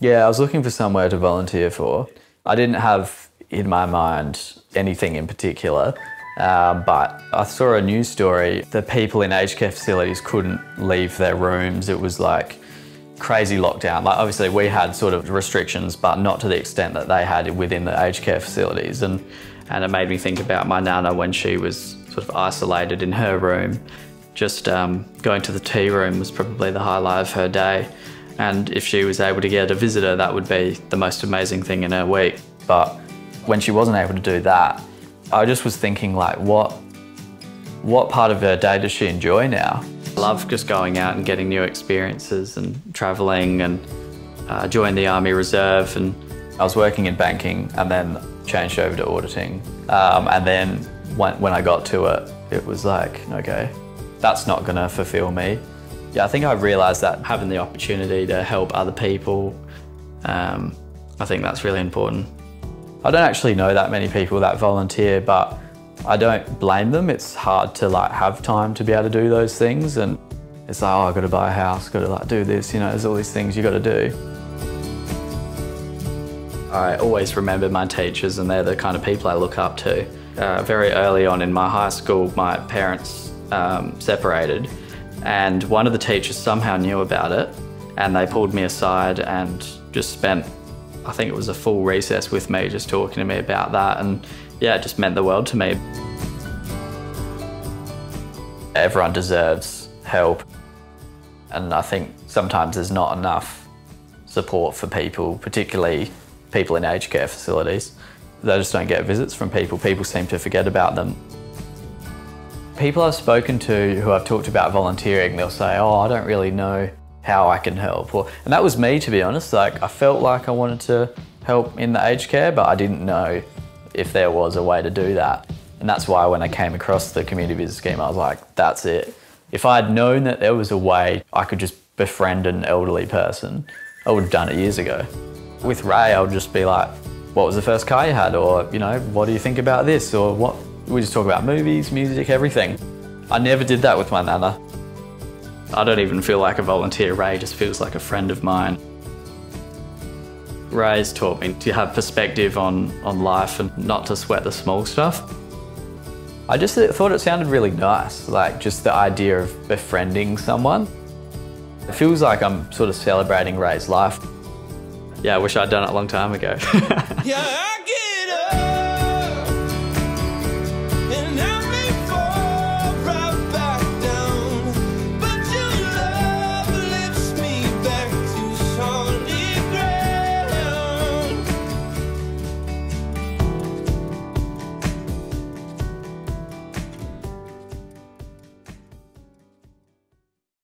Yeah, I was looking for somewhere to volunteer for. I didn't have in my mind anything in particular, but I saw a news story. The people in aged care facilities couldn't leave their rooms. It was like crazy lockdown. Like obviously we had sort of restrictions, but not to the extent that they had within the aged care facilities. And it made me think about my nana when she was sort of isolated in her room. Just going to the tea room was probably the highlight of her day. And if she was able to get a visitor, that would be the most amazing thing in her week. But when she wasn't able to do that, I just was thinking like, what part of her day does she enjoy now? I love just going out and getting new experiences and travelling, and joined the Army Reserve, and I was working in banking and then changed over to auditing. And then when I got to it, it was like, okay, that's not gonna fulfill me. Yeah, I think I realised that having the opportunity to help other people, I think that's really important. I don't actually know that many people that volunteer, but I don't blame them. It's hard to like have time to be able to do those things, and it's like, oh, I've got to buy a house, got to like do this, you know, there's all these things you got to do. I always remember my teachers, and they're the kind of people I look up to. Very early on in my high school, my parents separated, and one of the teachers somehow knew about it, and they pulled me aside and just spent, I think it was a full recess with me, just talking to me about that, and yeah, it just meant the world to me. Everyone deserves help, and I think sometimes there's not enough support for people, particularly people in aged care facilities. They just don't get visits from people. People seem to forget about them. People I've spoken to who I've talked about volunteering, they'll say, oh, I don't really know how I can help. And that was me, to be honest. Like, I felt like I wanted to help in the aged care, but I didn't know if there was a way to do that. And that's why when I came across the community business scheme, I was like, that's it. If I had known that there was a way I could just befriend an elderly person, I would have done it years ago. With Ray, I would just be like, what was the first car you had? Or, you know, what do you think about this? Or what? We just talk about movies, music, everything. I never did that with my nana. I don't even feel like a volunteer. Ray just feels like a friend of mine. Ray's taught me to have perspective on life and not to sweat the small stuff. I just thought it sounded really nice, like just the idea of befriending someone. It feels like I'm sort of celebrating Ray's life. Yeah, I wish I'd done it a long time ago. Yeah.